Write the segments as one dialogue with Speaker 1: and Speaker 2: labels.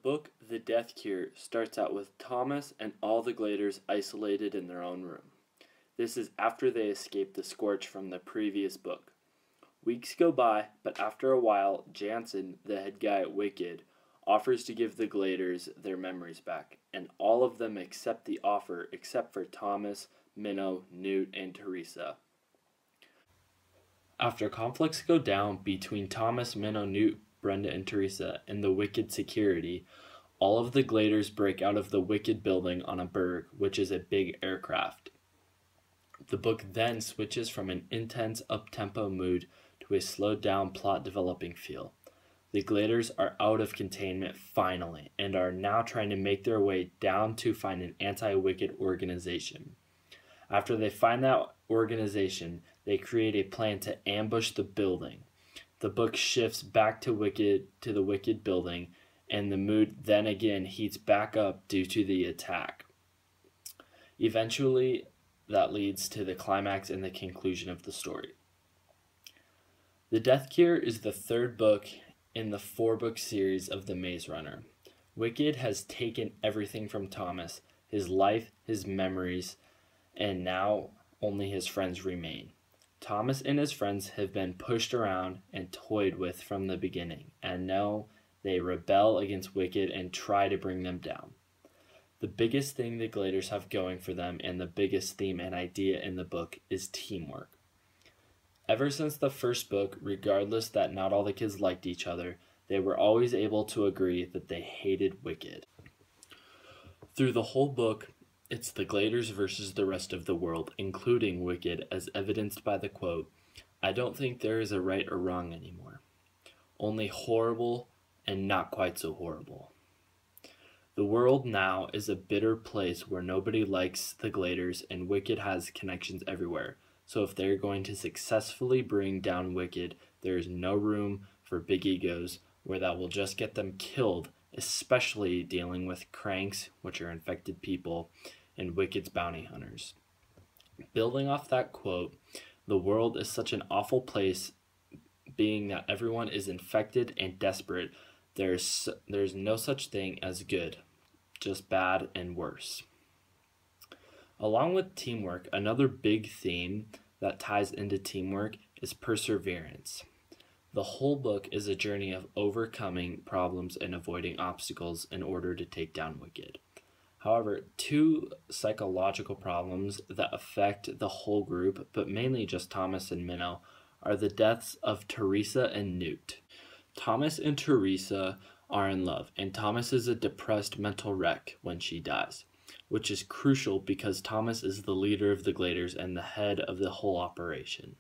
Speaker 1: book The Death Cure starts out with Thomas and all the Gladers isolated in their own room. This is after they escape the scorch from the previous book. Weeks go by, but after a while, Jansen, the head guy at Wicked, offers to give the Gladers their memories back, and all of them accept the offer except for Thomas, Minnow, Newt, and Teresa. After conflicts go down between Thomas, Minnow, Newt, Brenda, and Teresa and the Wicked security, all of the Gladers break out of the Wicked building on a berg, which is a big aircraft. The book then switches from an intense up-tempo mood to a slowed-down plot-developing feel. The Gladers are out of containment finally, and are now trying to make their way down to find an anti-Wicked organization. After they find that organization, they create a plan to ambush the building. The book shifts back to the Wicked building, and the mood then again heats back up due to the attack. Eventually, that leads to the climax and the conclusion of the story. The Death Cure is the third book in the 4-book series of The Maze Runner. Wicked has taken everything from Thomas, his life, his memories, and now only his friends remain. Thomas and his friends have been pushed around and toyed with from the beginning, and now they rebel against Wicked and try to bring them down. The biggest thing the Gladers have going for them, and the biggest theme and idea in the book, is teamwork. Ever since the first book, regardless that not all the kids liked each other, they were always able to agree that they hated Wicked. Through the whole book, it's the Gladers versus the rest of the world, including Wicked, as evidenced by the quote, "I don't think there is a right or wrong anymore. Only horrible and not quite so horrible." The world now is a bitter place where nobody likes the Gladers, and Wicked has connections everywhere. So if they're going to successfully bring down Wicked, there is no room for big egos where that will just get them killed, especially dealing with cranks, which are infected people, and Wicked's bounty hunters. Building off that quote, the world is such an awful place, being that everyone is infected and desperate. There's no such thing as good, just bad and worse. Along with teamwork, another big theme that ties into teamwork is perseverance. The whole book is a journey of overcoming problems and avoiding obstacles in order to take down Wicked. However, two psychological problems that affect the whole group, but mainly just Thomas and Minnow, are the deaths of Teresa and Newt. Thomas and Teresa are in love, and Thomas is a depressed mental wreck when she dies, which is crucial because Thomas is the leader of the Gladers and the head of the whole operation.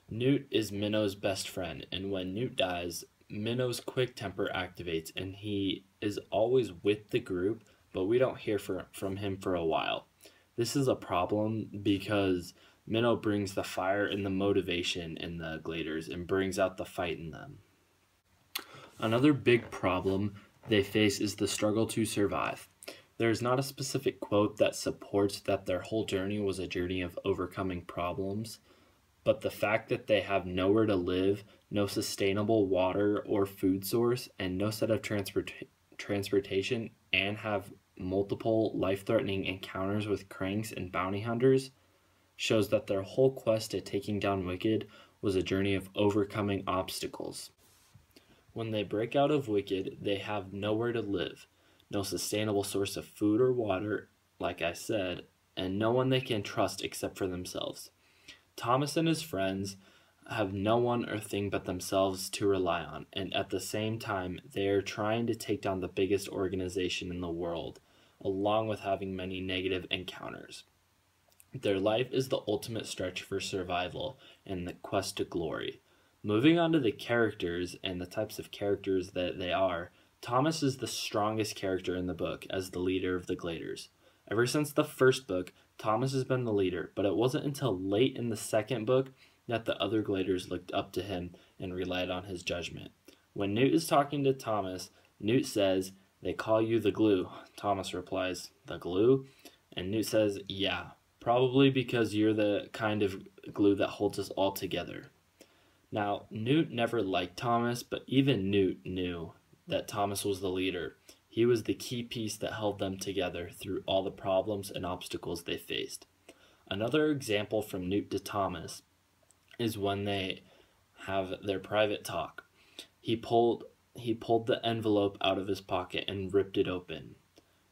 Speaker 1: Newt is Minnow's best friend, and when Newt dies, Minnow's quick temper activates, and he is always with the group, but we don't hear from him for a while. This is a problem because Minnow brings the fire and the motivation in the Gladers and brings out the fight in them. Another big problem they face is the struggle to survive. There is not a specific quote that supports that their whole journey was a journey of overcoming problems, but the fact that they have nowhere to live, no sustainable water or food source, and no set of transportation, and have multiple life-threatening encounters with cranks and bounty hunters, shows that their whole quest at taking down Wicked was a journey of overcoming obstacles. When they break out of Wicked, they have nowhere to live, no sustainable source of food or water, like I said, and no one they can trust except for themselves. Thomas and his friends have no one or thing but themselves to rely on, and at the same time, they are trying to take down the biggest organization in the world, along with having many negative encounters. Their life is the ultimate stretch for survival and the quest to glory. Moving on to the characters and the types of characters that they are, Thomas is the strongest character in the book as the leader of the Gladers. Ever since the first book, Thomas has been the leader, but it wasn't until late in the second book that the other Gladers looked up to him and relied on his judgment. When Newt is talking to Thomas, Newt says, "They call you the glue." Thomas replies, "The glue?" And Newt says, "Yeah, probably because you're the kind of glue that holds us all together." Now, Newt never liked Thomas, but even Newt knew that Thomas was the leader. He was the key piece that held them together through all the problems and obstacles they faced. Another example from Newt to Thomas is when they have their private talk. He pulled the envelope out of his pocket and ripped it open.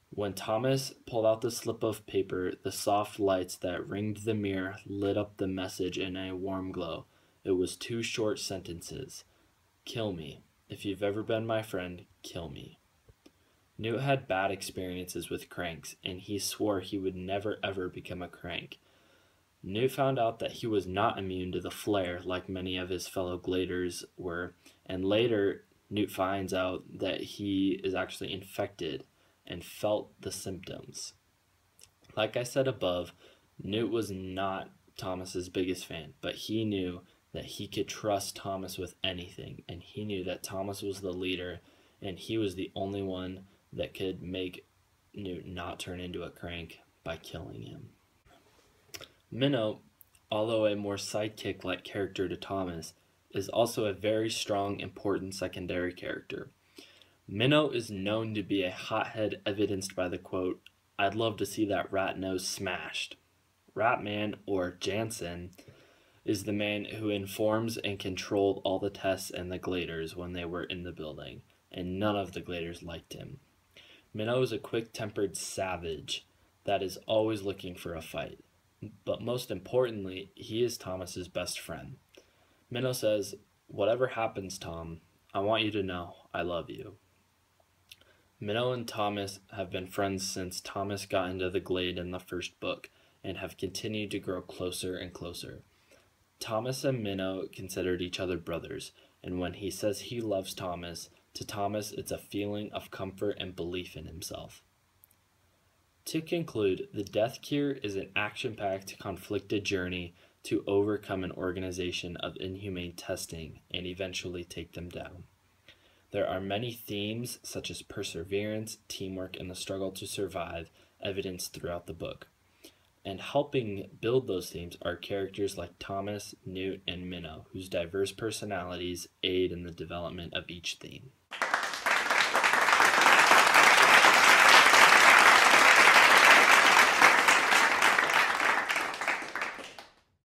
Speaker 1: When Thomas pulled out the slip of paper, the soft lights that ringed the mirror lit up the message in a warm glow. It was 2 short sentences. Kill me. If you've ever been my friend, kill me. Newt had bad experiences with cranks, and he swore he would never ever become a crank. Newt found out that he was not immune to the flare like many of his fellow gladers were, and later Newt finds out that he is actually infected and felt the symptoms. Like I said above, Newt was not Thomas's biggest fan, but he knew that he could trust Thomas with anything, and he knew that Thomas was the leader, and he was the only one that could make Newt not turn into a crank by killing him. Minnow, although a more sidekick-like character to Thomas, is also a very strong, important secondary character. Minnow is known to be a hothead, evidenced by the quote, "I'd love to see that rat nose smashed." Ratman, or Jansen, is the man who informs and controlled all the tests and the gladers when they were in the building, and none of the gladers liked him. Minnow is a quick-tempered savage that is always looking for a fight, but most importantly, he is Thomas's best friend. Minnow says, "Whatever happens, Tom, I want you to know I love you." Minnow and Thomas have been friends since Thomas got into the glade in the first book, and have continued to grow closer and closer. Thomas and Minnow considered each other brothers, and when he says he loves Thomas, to Thomas it's a feeling of comfort and belief in himself. To conclude, the Death Cure is an action-packed, conflicted journey to overcome an organization of inhumane testing and eventually take them down. There are many themes such as perseverance, teamwork, and the struggle to survive evidenced throughout the book. And helping build those themes are characters like Thomas, Newt, and Minnow, whose diverse personalities aid in the development of each theme.